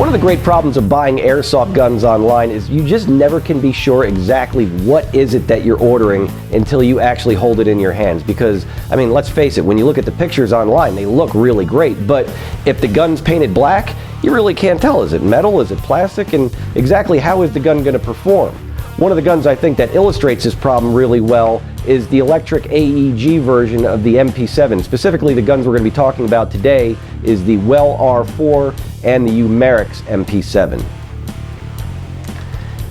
One of the great problems of buying airsoft guns online is you just never can be sure exactly what is it that you're ordering until you actually hold it in your hands. Because, I mean, let's face it, when you look at the pictures online, they look really great, but if the gun's painted black, you really can't tell. Is it metal? Is it plastic? And exactly how is the gun going to perform? One of the guns I think that illustrates this problem really well is the electric AEG version of the MP7. Specifically, the guns we're going to be talking about today is the Well R4 and the Umarex MP7.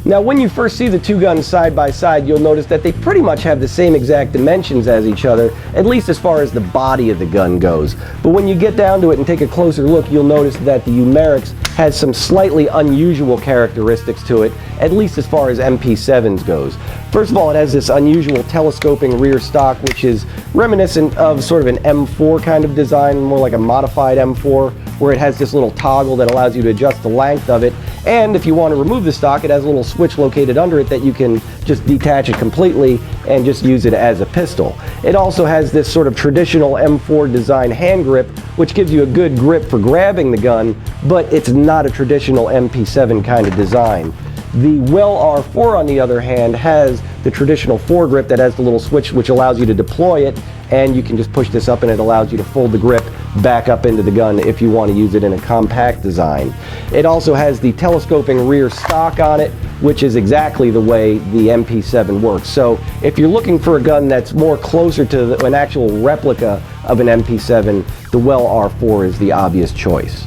Now, when you first see the two guns side by side, you'll notice that they pretty much have the same exact dimensions as each other, at least as far as the body of the gun goes. But when you get down to it and take a closer look, you'll notice that the Umarex has some slightly unusual characteristics to it, at least as far as MP7s goes. First of all, it has this unusual telescoping rear stock, which is reminiscent of sort of an M4 kind of design, more like a modified M4, where it has this little toggle that allows you to adjust the length of it. And if you want to remove the stock, it has a little switch located under it that you can just detach it completely and just use it as a pistol. It also has this sort of traditional M4 design hand grip, which gives you a good grip for grabbing the gun, but it's not a traditional MP7 kind of design. The Well R4, on the other hand, has the traditional foregrip that has the little switch which allows you to deploy it, and you can just push this up and it allows you to fold the grip back up into the gun if you want to use it in a compact design. It also has the telescoping rear stock on it, which is exactly the way the MP7 works. So if you're looking for a gun that's more closer to an actual replica of an MP7, the Well R4 is the obvious choice.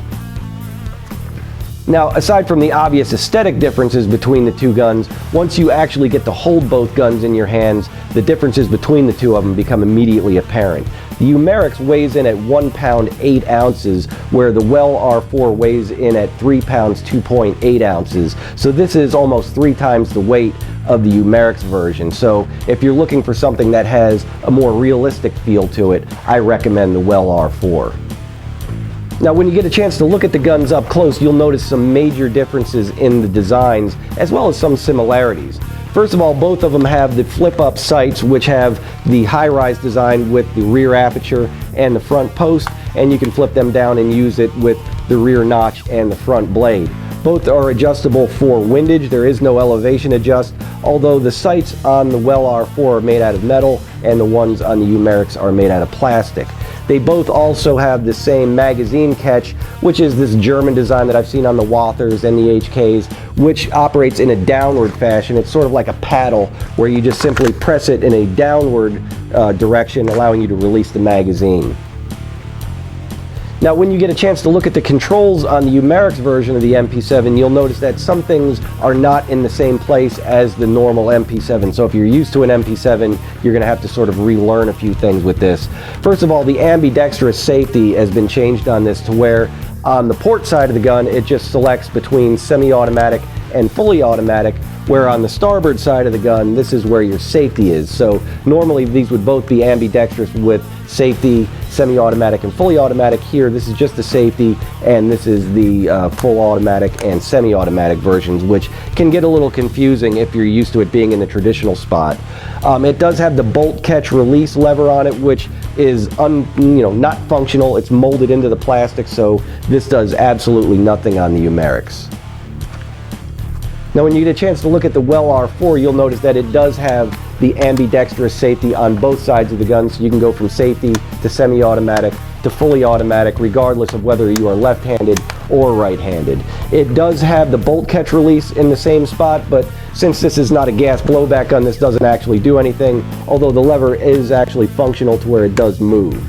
Now, aside from the obvious aesthetic differences between the two guns, once you actually get to hold both guns in your hands, the differences between the two of them become immediately apparent. The Umarex weighs in at 1 pound 8 ounces, where the Well R4 weighs in at 3 pounds 2.8 ounces. So this is almost 3 times the weight of the Umarex version. So if you're looking for something that has a more realistic feel to it, I recommend the Well R4. Now, when you get a chance to look at the guns up close, you'll notice some major differences in the designs, as well as some similarities. First of all, both of them have the flip-up sights, which have the high-rise design with the rear aperture and the front post, and you can flip them down and use it with the rear notch and the front blade. Both are adjustable for windage. There is no elevation adjust, although the sights on the Well R4 are made out of metal and the ones on the Umarex are made out of plastic. They both also have the same magazine catch, which is this German design that I've seen on the Walthers and the HKs, which operates in a downward fashion. It's sort of like a paddle where you just simply press it in a downward direction, allowing you to release the magazine. Now, when you get a chance to look at the controls on the Umarex version of the MP7, you'll notice that some things are not in the same place as the normal MP7. So if you're used to an MP7, you're going to have to sort of relearn a few things with this. First of all, the ambidextrous safety has been changed on this to where on the port side of the gun, it just selects between semi-automatic and fully automatic, where on the starboard side of the gun, this is where your safety is. So normally these would both be ambidextrous with safety, semi-automatic and fully automatic. Here, this is just the safety, and this is the full automatic and semi-automatic versions, which can get a little confusing if you're used to it being in the traditional spot. It does have the bolt catch release lever on it, which is not functional. It's molded into the plastic, so this does absolutely nothing on the Umarex. Now, when you get a chance to look at the Well R4, you'll notice that it does have the ambidextrous safety on both sides of the gun, so you can go from safety to semi-automatic to fully automatic, regardless of whether you are left-handed or right-handed. It does have the bolt catch release in the same spot, but since this is not a gas blowback gun, this doesn't actually do anything, although the lever is actually functional to where it does move.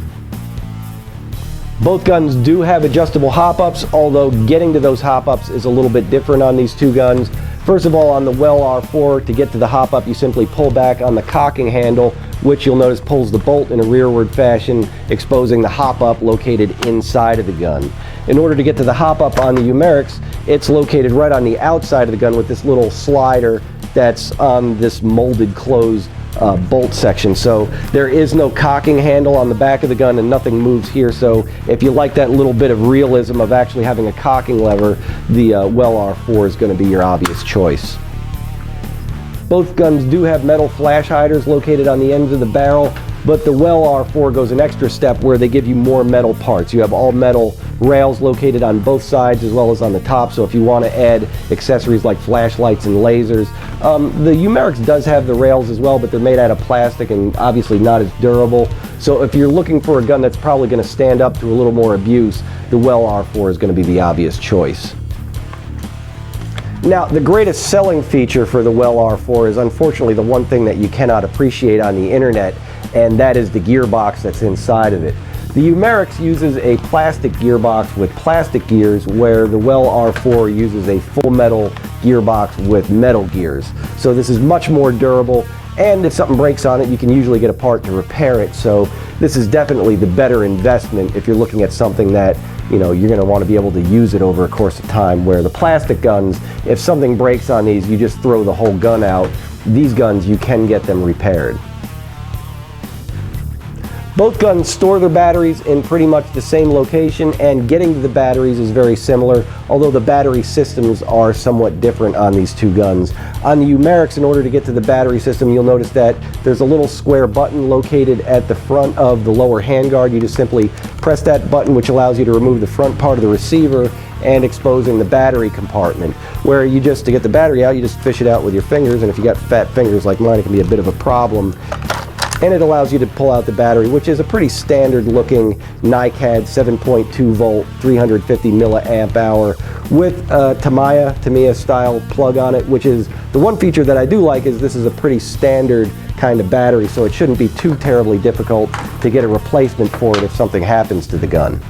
Both guns do have adjustable hop-ups, although getting to those hop-ups is a little bit different on these two guns. First of all, on the Well R4, to get to the hop-up, you simply pull back on the cocking handle, which you'll notice pulls the bolt in a rearward fashion, exposing the hop-up located inside of the gun. In order to get to the hop-up on the Umarex, it's located right on the outside of the gun with this little slider that's on this molded closed bolt section. So there is no cocking handle on the back of the gun and nothing moves here. So if you like that little bit of realism of actually having a cocking lever, the Well R4 is going to be your obvious choice. Both guns do have metal flash hiders located on the ends of the barrel, but the Well R4 goes an extra step where they give you more metal parts. You have all metal rails located on both sides as well as on the top, so if you want to add accessories like flashlights and lasers. The Umarex does have the rails as well, but they're made out of plastic and obviously not as durable. So if you're looking for a gun that's probably going to stand up to a little more abuse, the Well R4 is going to be the obvious choice. Now, the greatest selling feature for the Well R4 is unfortunately the one thing that you cannot appreciate on the internet, and that is the gearbox that's inside of it. The Umarex uses a plastic gearbox with plastic gears, where the Well R4 uses a full metal gearbox with metal gears. So this is much more durable, and if something breaks on it, you can usually get a part to repair it. So this is definitely the better investment if you're looking at something that, you know, you're going to want to be able to use it over a course of time, where the plastic guns, if something breaks on these, you just throw the whole gun out. These guns, you can get them repaired. Both guns store their batteries in pretty much the same location, and getting to the batteries is very similar, although the battery systems are somewhat different on these two guns. On the Umarex, in order to get to the battery system, you'll notice that there's a little square button located at the front of the lower handguard. You just simply press that button, which allows you to remove the front part of the receiver and exposing the battery compartment, where you just, to get the battery out, you just fish it out with your fingers, and if you got fat fingers like mine, it can be a bit of a problem. And it allows you to pull out the battery, which is a pretty standard looking NiCad 7.2 volt 350 milliamp hour with a Tamiya style plug on it, which is the one feature that I do like. Is this is a pretty standard kind of battery, so it shouldn't be too terribly difficult to get a replacement for it if something happens to the gun.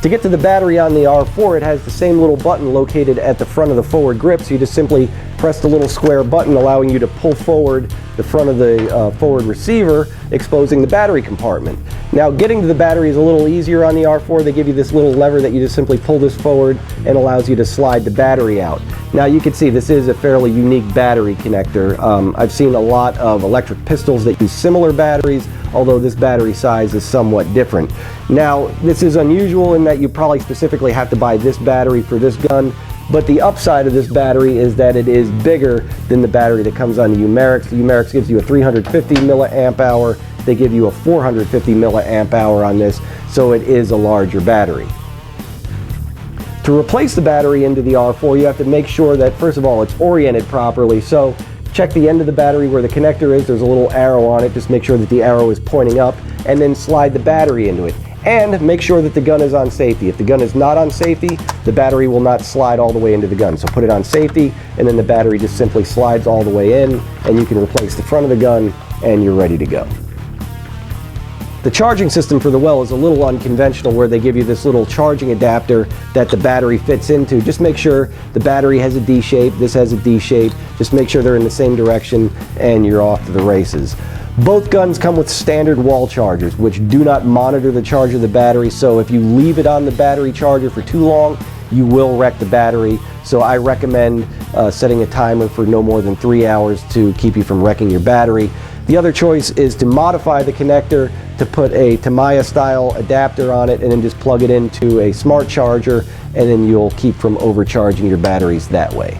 To get to the battery on the R4, it has the same little button located at the front of the forward grip, so you just simply press the little square button, allowing you to pull forward the front of the forward receiver, exposing the battery compartment. Now, getting to the battery is a little easier on the R4. They give you this little lever that you just simply pull this forward and allows you to slide the battery out. Now, you can see this is a fairly unique battery connector. I've seen a lot of electric pistols that use similar batteries, although this battery size is somewhat different. Now, this is unusual in that you probably specifically have to buy this battery for this gun, but the upside of this battery is that it is bigger than the battery that comes on the Umarex. The Umarex gives you a 350 milliamp hour. They give you a 450 milliamp hour on this, so it is a larger battery. To replace the battery into the R4, you have to make sure that, first of all, it's oriented properly. So check the end of the battery where the connector is. There's a little arrow on it. Just make sure that the arrow is pointing up, and then slide the battery into it. And make sure that the gun is on safety. If the gun is not on safety, the battery will not slide all the way into the gun. So put it on safety, and then the battery just simply slides all the way in, and you can replace the front of the gun, and you're ready to go. The charging system for the Well is a little unconventional, where they give you this little charging adapter that the battery fits into. Just make sure the battery has a D shape, this has a D shape. Just make sure they're in the same direction, and you're off to the races. Both guns come with standard wall chargers, which do not monitor the charge of the battery, so if you leave it on the battery charger for too long, you will wreck the battery. So I recommend setting a timer for no more than 3 hours to keep you from wrecking your battery. The other choice is to modify the connector to put a Tamiya style adapter on it, and then just plug it into a smart charger, and then you'll keep from overcharging your batteries that way.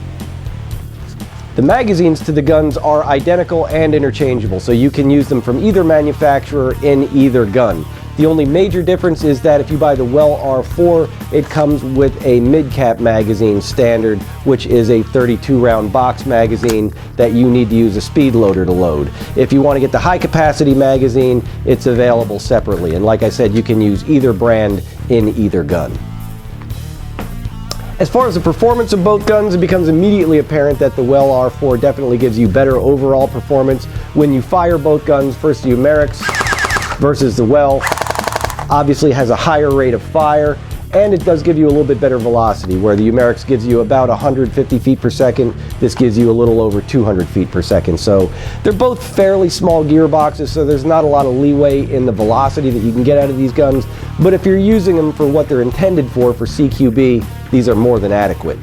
The magazines to the guns are identical and interchangeable, so you can use them from either manufacturer in either gun. The only major difference is that if you buy the Well R4, it comes with a mid-cap magazine standard, which is a 32-round box magazine that you need to use a speed loader to load. If you want to get the high-capacity magazine, it's available separately, and like I said, you can use either brand in either gun. As far as the performance of both guns, it becomes immediately apparent that the Well R4 definitely gives you better overall performance when you fire both guns. First, the Umarex versus the Well obviously has a higher rate of fire, and it does give you a little bit better velocity, where the Umarex gives you about 150 feet per second. This gives you a little over 200 feet per second. So they're both fairly small gearboxes, so there's not a lot of leeway in the velocity that you can get out of these guns. But if you're using them for what they're intended for CQB, these are more than adequate.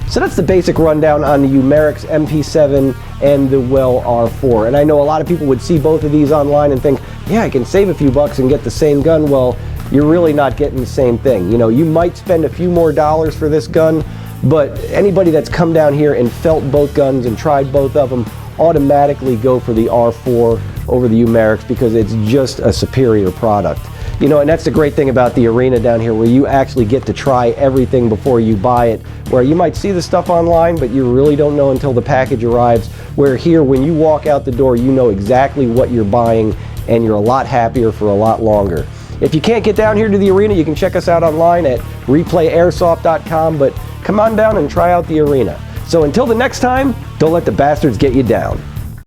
So that's the basic rundown on the Umarex MP7 and the Well R4. And I know a lot of people would see both of these online and think, yeah, I can save a few bucks and get the same gun. Well, you're really not getting the same thing. You know, you might spend a few more dollars for this gun, but anybody that's come down here and felt both guns and tried both of them automatically go for the R4 over the Umarex because it's just a superior product. You know, and that's the great thing about the arena down here, where you actually get to try everything before you buy it, where you might see the stuff online, but you really don't know until the package arrives, where here, when you walk out the door, you know exactly what you're buying, and you're a lot happier for a lot longer. If you can't get down here to the arena, you can check us out online at replayairsoft.com, but come on down and try out the arena. So until the next time, don't let the bastards get you down.